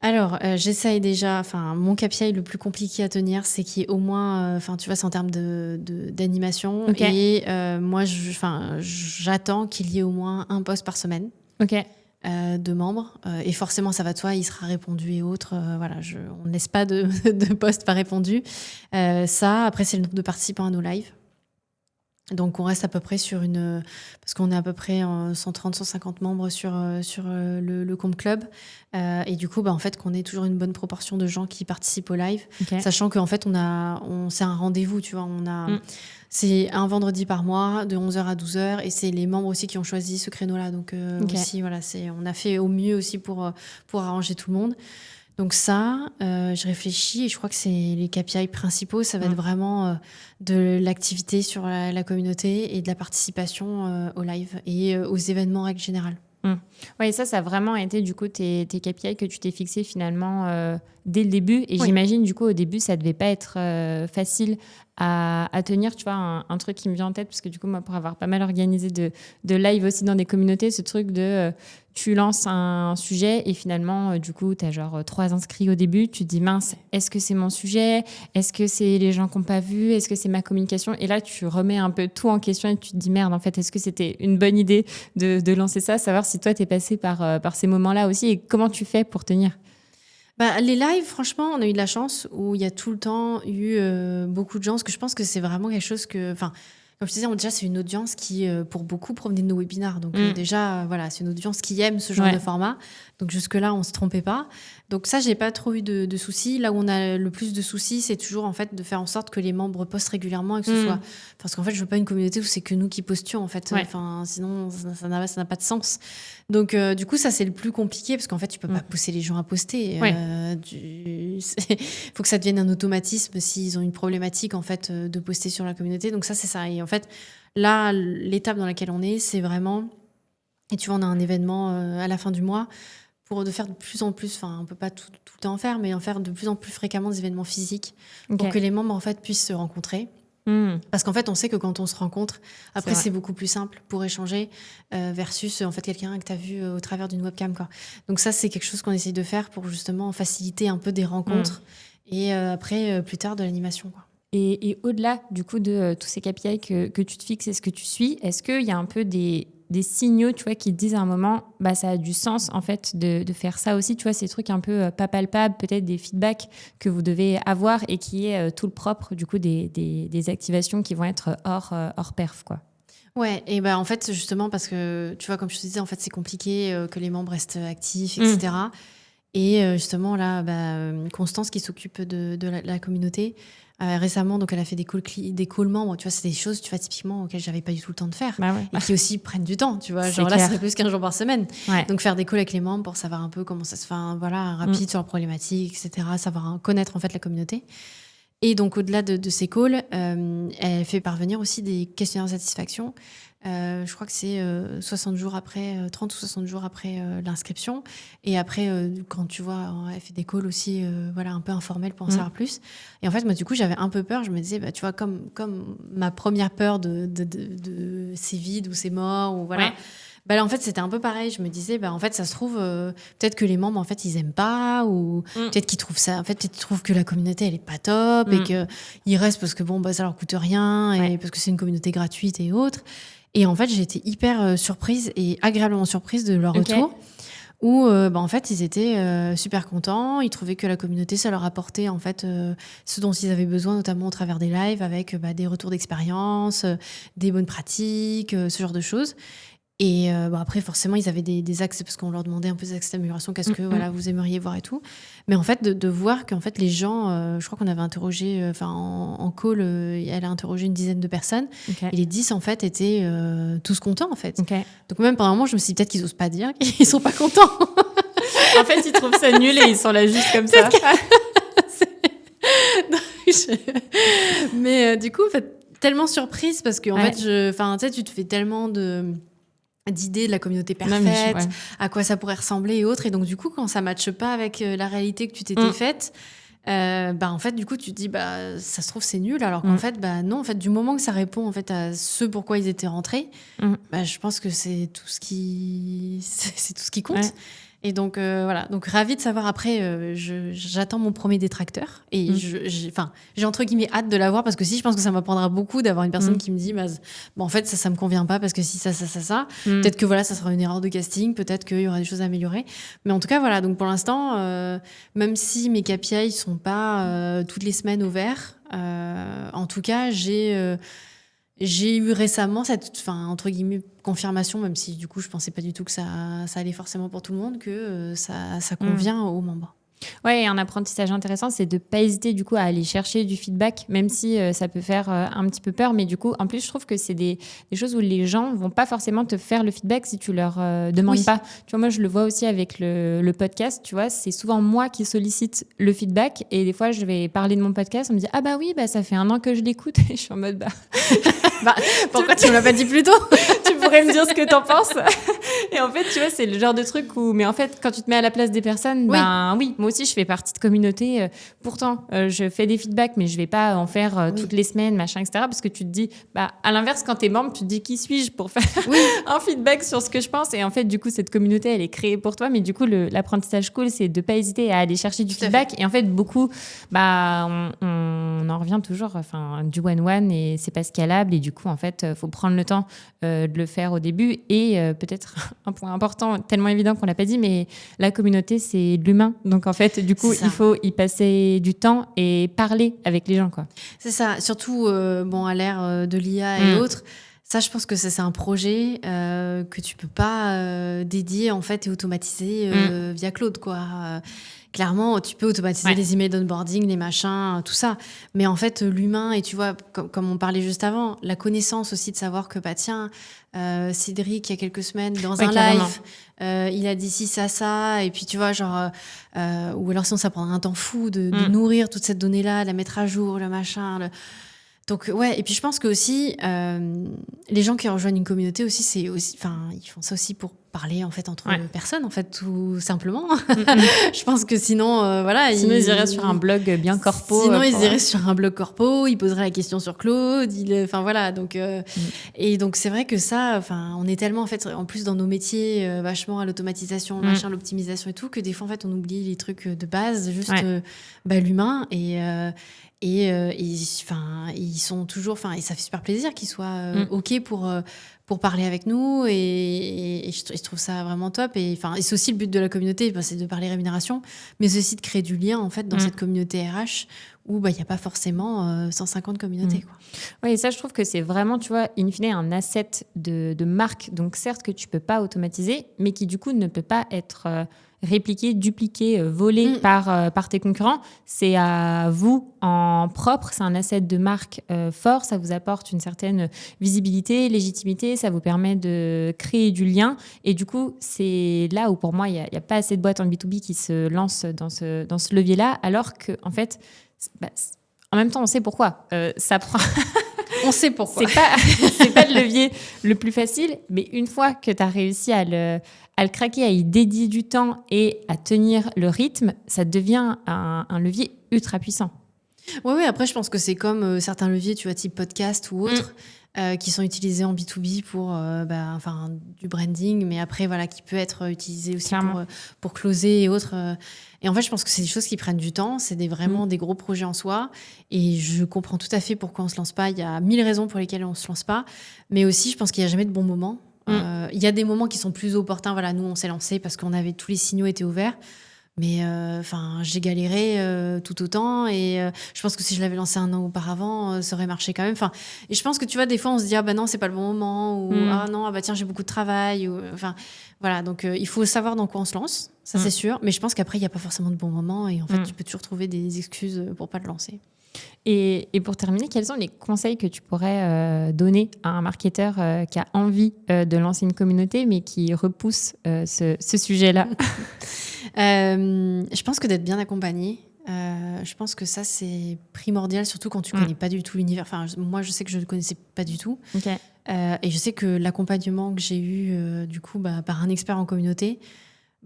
Alors, j'essaye déjà... mon KPI le plus compliqué à tenir, c'est qu'il y ait au moins... tu vois, c'est en termes d'animation. Okay. Et moi, j'attends qu'il y ait au moins un post par semaine. OK. De membres, et forcément ça va de soi, il sera répondu et autres, voilà, on ne laisse pas de posts pas répondus. Ça, après c'est le nombre de participants à nos lives, Donc, on reste à peu près parce qu'on est à peu près 130-150 membres sur le Comp Club. Et du coup, en fait, qu'on ait toujours une bonne proportion de gens qui participent au live. Ok. Sachant qu'en fait, c'est un rendez-vous, tu vois. C'est un vendredi par mois, de 11h à 12h. Et c'est les membres aussi qui ont choisi ce créneau-là. Donc, aussi, voilà, on a fait au mieux aussi pour arranger tout le monde. Donc ça, je réfléchis et je crois que c'est les KPI principaux. Ça va être vraiment de l'activité sur la communauté et de la participation au live et aux événements en règle générale. Oui, ça a vraiment été du coup tes KPI que tu t'es fixé finalement dès le début. Et Oui. j'imagine du coup au début, ça devait pas être facile à tenir. Tu vois, un truc qui me vient en tête, parce que du coup, moi, pour avoir pas mal organisé de live aussi dans des communautés, ce truc de tu lances un sujet et finalement, du coup, tu as genre 3 inscrits au début. Tu te dis, mince, est-ce que c'est mon sujet? Est-ce que c'est les gens qui n'ont pas vu? Est-ce que c'est ma communication? Et là, tu remets un peu tout en question et tu te dis, merde, en fait, est-ce que c'était une bonne idée de lancer ça? Savoir si toi, tu es passé par ces moments-là aussi et comment tu fais pour tenir? Les lives, franchement, on a eu de la chance où il y a tout le temps eu beaucoup de gens, parce que je pense que c'est vraiment quelque chose comme je te disais, déjà, c'est une audience qui, pour beaucoup, provenait de nos webinars. Donc, déjà, voilà, c'est une audience qui aime ce genre de format. Donc, jusque-là, on ne se trompait pas. Donc, ça, je n'ai pas trop eu de soucis. Là où on a le plus de soucis, c'est toujours, en fait, de faire en sorte que les membres postent régulièrement et que ce soit... Parce qu'en fait, je ne veux pas une communauté où c'est que nous qui postions, en fait. Enfin, sinon, ça n'a pas de sens. Donc, du coup, ça, c'est le plus compliqué parce qu'en fait, tu ne peux pas pousser les gens à poster. Il faut que ça devienne un automatisme s'ils ont une problématique, en fait, de poster sur la communauté. Donc, ça, c'est ça. Et en fait, là, l'étape dans laquelle on est, c'est vraiment... Et tu vois, on a un événement à la fin du mois de faire de plus en plus... Enfin, on ne peut pas tout le temps en faire, mais en faire de plus en plus fréquemment des événements physiques pour que les membres, en fait, puissent se rencontrer. Parce qu'en fait, on sait que quand on se rencontre, après, c'est beaucoup plus simple pour échanger versus en fait quelqu'un que tu as vu au travers d'une webcam, quoi. Donc ça, c'est quelque chose qu'on essaye de faire pour justement faciliter un peu des rencontres et après, plus tard, de l'animation, quoi. Et au-delà, du coup, de tous ces KPI que tu te fixes et ce que tu suis, est-ce qu'il y a un peu des signaux, tu vois, qui te disent à un moment, ça a du sens, en fait, de faire ça aussi, tu vois, ces trucs un peu pas palpables, peut-être des feedbacks que vous devez avoir et qui est tout le propre, du coup, des activations qui vont être hors perf, quoi. Ouais, et en fait, justement, parce que, tu vois, comme je te disais, en fait, c'est compliqué que les membres restent actifs, etc. Et justement, là, Constance, qui s'occupe de la communauté, récemment, donc elle a fait des calls membres. Tu vois, c'est des choses, tu vois, typiquement auxquelles j'avais pas du tout le temps de faire et qui aussi prennent du temps. Tu vois, genre là, c'est plus qu'1 jour par semaine. Donc faire des calls avec les membres pour savoir un peu comment ça se fait, rapide sur leurs problématiques, etc. Savoir connaître en fait la communauté. Et donc au-delà de ces calls, elle fait parvenir aussi des questionnaires de satisfaction. Je crois que c'est 60 jours après, 30 ou 60 jours après l'inscription. Et après, quand tu vois, elle fait des calls aussi un peu informels pour en savoir plus. Et en fait, moi, du coup, j'avais un peu peur. Je me disais, tu vois, comme ma première peur de c'est vide ou c'est mort, ou voilà. Là, en fait, c'était un peu pareil. Je me disais, en fait, ça se trouve, peut-être que les membres, en fait, ils aiment pas, ou peut-être qu'ils trouvent ça, en fait, peut-être qu'ils trouvent que la communauté, elle est pas top, et qu'ils restent parce que ça leur coûte rien, et parce que c'est une communauté gratuite et autres. Et en fait, j'ai été hyper surprise et agréablement surprise de leur retour, où en fait, ils étaient super contents. Ils trouvaient que la communauté, ça leur apportait en fait ce dont ils avaient besoin, notamment au travers des lives, avec des retours d'expérience, des bonnes pratiques, ce genre de choses. Et après, forcément, ils avaient des axes, parce qu'on leur demandait un peu des axes d'amélioration, qu'est-ce que vous aimeriez voir et tout. Mais en fait, de voir qu'en fait, les gens, je crois qu'on avait interrogé, en call, elle a interrogé une dizaine de personnes, et les 10, en fait, étaient tous contents, en fait. Donc même pendant un moment, je me suis dit peut-être qu'ils n'osent pas dire qu'ils sont pas contents. En fait, ils trouvent ça nul et ils sont là juste comme ça. Mais du coup, en fait, tellement surprise, parce que en fait, tu sais, tu te fais tellement d'idées de la communauté parfaite, à quoi ça pourrait ressembler et autres. Et donc, du coup, quand ça ne matche pas avec la réalité que tu t'étais faite, en fait, du coup, tu te dis, ça se trouve, c'est nul. Alors qu'en fait, non, en fait, du moment que ça répond en fait, à ce pourquoi ils étaient rentrés, je pense que c'est tout ce qui compte. Et donc, voilà. Donc, ravie de savoir. Après, j'attends mon premier détracteur. Et j'ai entre guillemets hâte de l'avoir, parce que je pense que ça m'apprendra beaucoup d'avoir une personne qui me dit, en fait, ça me convient pas, parce que si ça. Peut-être que ça sera une erreur de casting. Peut-être qu'il y aura des choses à améliorer. Mais en tout cas, voilà. Donc, pour l'instant, même si mes KPI sont pas toutes les semaines au vert, en tout cas, j'ai J'ai eu récemment cette, entre guillemets, confirmation, même si du coup je pensais pas du tout que ça allait forcément pour tout le monde, que ça convient aux membres. Ouais, et un apprentissage intéressant, c'est de pas hésiter du coup à aller chercher du feedback, même si ça peut faire un petit peu peur. Mais du coup, en plus, je trouve que c'est des choses où les gens vont pas forcément te faire le feedback si tu leur demandes pas. Tu vois, moi, je le vois aussi avec le podcast. Tu vois, c'est souvent moi qui sollicite le feedback. Et des fois, je vais parler de mon podcast. On me dit ah bah oui, bah ça fait 1 an que je l'écoute. Et je suis en mode Pourquoi tu me l'as pas dit plus tôt? Tu pourrais me dire ce que t'en penses. Et en fait, tu vois, c'est le genre de truc où, mais en fait, quand tu te mets à la place des personnes, oui, moi aussi, je fais partie de communauté. Pourtant, je fais des feedbacks, mais je vais pas en faire toutes les semaines, machin, etc. Parce que tu te dis, à l'inverse, quand t'es membre, tu te dis, qui suis-je pour faire un feedback sur ce que je pense? Et en fait, du coup, cette communauté, elle est créée pour toi. Mais du coup, l'apprentissage cool, c'est de pas hésiter à aller chercher du feedback. Et en fait, beaucoup, on en revient toujours, du one-one et c'est pas scalable. Et du coup, en fait, faut prendre le temps de le faire au début. Et peut-être un point important, tellement évident qu'on l'a pas dit, mais la communauté, c'est de l'humain. Donc, en fait, du coup, il faut y passer du temps et parler avec les gens, quoi. C'est ça. Surtout, à l'ère de l'IA et autres, ça, je pense que c'est un projet que tu peux pas dédier, en fait, et automatiser via Claude, quoi. Clairement, tu peux automatiser les emails d'onboarding, les machins, tout ça. Mais en fait, l'humain, et tu vois, comme on parlait juste avant, la connaissance aussi de savoir que, Cédric, il y a quelques semaines, dans un live, il a dit ci, ça, et puis tu vois, genre, ou alors sinon ça prendrait un temps fou de nourrir toute cette donnée-là, de la mettre à jour, le machin, Donc, ouais, et puis je pense que aussi, les gens qui rejoignent une communauté aussi, ils font ça aussi pour parler, en fait, entre personnes, en fait, tout simplement. Je pense que sinon, Sinon, ils iraient sur un blog bien corpo. Sinon, ils iraient sur un blog corpo, ils poseraient la question sur Claude, donc, et donc, c'est vrai que ça, on est tellement, en fait, en plus, dans nos métiers, vachement à l'automatisation, machin, l'optimisation et tout, que des fois, en fait, on oublie les trucs de base, juste, l'humain, et ils sont toujours, et ça fait super plaisir qu'ils soient OK pour parler avec nous, et je trouve ça vraiment top. Et c'est aussi le but de la communauté, c'est de parler rémunération, mais c'est aussi de créer du lien, en fait, dans cette communauté RH où il n'y a pas forcément 150 communautés, quoi. Oui, et ça, je trouve que c'est vraiment, tu vois, in fine, un asset de marque. Donc, certes, que tu peux pas automatiser, mais qui, du coup, ne peut pas être répliqué, dupliqué, volé par tes concurrents. C'est à vous en propre, c'est un asset de marque fort, ça vous apporte une certaine visibilité, légitimité, ça vous permet de créer du lien. Et du coup, c'est là où, pour moi, il n'y a pas assez de boîtes en B2B qui se lancent dans ce levier-là, alors que, en fait, en même temps, on sait pourquoi. Ça prend... On sait pourquoi. C'est pas le levier le plus facile, mais une fois que tu as réussi à le craquer, à y dédier du temps et à tenir le rythme, ça devient un levier ultra puissant. Oui, après, je pense que c'est comme certains leviers, tu vois, type podcast ou autres, qui sont utilisés en B2B pour du branding, mais après, qui peut être utilisé aussi pour closer et autres. Et en fait, je pense que c'est des choses qui prennent du temps, c'est vraiment des gros projets en soi. Et je comprends tout à fait pourquoi on ne se lance pas. Il y a 1000 raisons pour lesquelles on ne se lance pas. Mais aussi, je pense qu'il n'y a jamais de bon moment. Il y a des moments qui sont plus opportuns. Voilà, nous, on s'est lancé parce qu'on avait tous les signaux étaient ouverts. Mais j'ai galéré tout autant, et je pense que si je l'avais lancé 1 an auparavant, ça aurait marché quand même. Et je pense que tu vois, des fois on se dit non, c'est pas le bon moment, ou non, tiens, j'ai beaucoup de travail, ou voilà. Donc il faut savoir dans quoi on se lance, ça c'est sûr. Mais je pense qu'après il y a pas forcément de bon moment, et en fait tu peux toujours trouver des excuses pour pas le lancer. Et pour terminer, quels sont les conseils que tu pourrais donner à un marketeur qui a envie de lancer une communauté, mais qui repousse ce sujet-là? Je pense que d'être bien accompagné, je pense que ça, c'est primordial, surtout quand tu connais pas du tout l'univers. Moi, je sais que je ne connaissais pas du tout. Okay. Et je sais que l'accompagnement que j'ai eu, par un expert en communauté,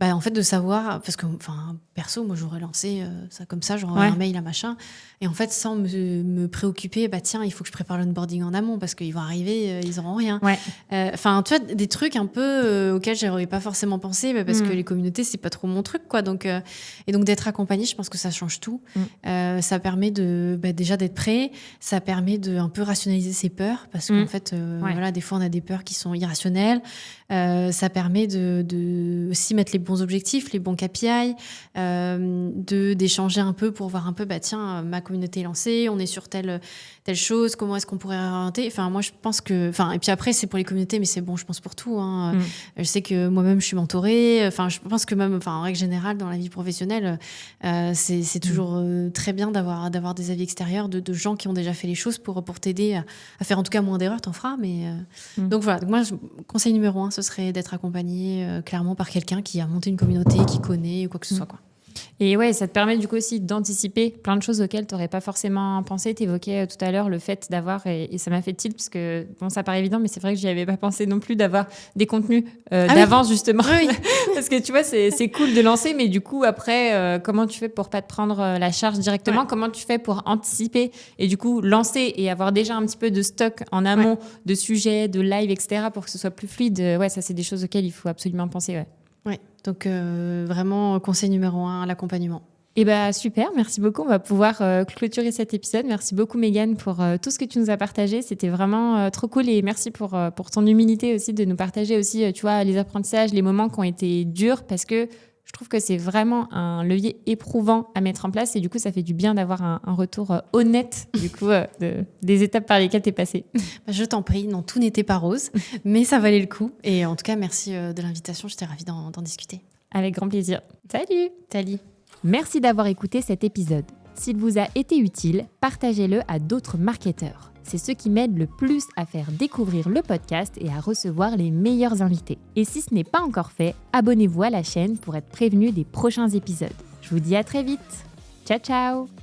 en fait, de savoir, parce que, perso, moi, j'aurais lancé ça comme ça, j'aurais un mail, un machin, et en fait, sans me préoccuper, tiens, il faut que je prépare l'onboarding en amont, parce qu'ils vont arriver, ils n'auront rien. Tu vois, des trucs un peu auxquels j'aurais pas forcément pensé, parce que les communautés, c'est pas trop mon truc, quoi. Donc d'être accompagné, je pense que ça change tout. Ça permet déjà d'être prêt, ça permet de un peu rationaliser ses peurs, parce qu'en fait, des fois, on a des peurs qui sont irrationnelles. Ça permet de aussi mettre les bons objectifs, les bons KPI, d'échanger un peu pour voir un peu, tiens, ma communauté est lancée, on est sur tel telle chose, comment est-ce qu'on pourrait réorienter. Enfin, moi, je pense que... Enfin, et puis après, c'est pour les communautés, mais c'est bon, je pense pour tout. Hein. Je sais que moi-même, je suis mentorée. Enfin, je pense que même, en règle générale, dans la vie professionnelle, c'est toujours très bien d'avoir des avis extérieurs de gens qui ont déjà fait les choses pour t'aider à faire en tout cas moins d'erreurs, t'en feras. Mais, donc voilà, donc moi, conseil numéro 1, ce serait d'être accompagné clairement par quelqu'un qui a monté une communauté, qui connaît ou quoi que ce soit, quoi. Et ouais, ça te permet du coup aussi d'anticiper plein de choses auxquelles tu n'aurais pas forcément pensé. Tu évoquais tout à l'heure le fait d'avoir, et ça m'a fait tilt, parce que bon, ça paraît évident, mais c'est vrai que j'y avais pas pensé non plus, d'avoir des contenus d'avance, justement. Oui. Parce que tu vois, c'est cool de lancer, mais du coup, après, comment tu fais pour pas te prendre la charge directement ? Comment tu fais pour anticiper et du coup lancer et avoir déjà un petit peu de stock en amont de sujets, de live, etc., pour que ce soit plus fluide ? Ouais, ça, c'est des choses auxquelles il faut absolument penser, ouais. Oui, donc vraiment, conseil numéro 1, l'accompagnement. Eh bien, super, merci beaucoup. On va pouvoir clôturer cet épisode. Merci beaucoup, Mégane, pour tout ce que tu nous as partagé. C'était vraiment trop cool et merci pour ton humilité aussi de nous partager aussi, tu vois, les apprentissages, les moments qui ont été durs, parce que je trouve que c'est vraiment un levier éprouvant à mettre en place et du coup, ça fait du bien d'avoir un retour honnête du coup des étapes par lesquelles tu es passée. Je t'en prie, non, tout n'était pas rose, mais ça valait le coup. Et en tout cas, merci de l'invitation. J'étais ravie d'en discuter. Avec grand plaisir. Salut. Salut. Merci d'avoir écouté cet épisode. S'il vous a été utile, partagez-le à d'autres marketeurs. C'est ce qui m'aide le plus à faire découvrir le podcast et à recevoir les meilleurs invités. Et si ce n'est pas encore fait, abonnez-vous à la chaîne pour être prévenu des prochains épisodes. Je vous dis à très vite. Ciao, ciao!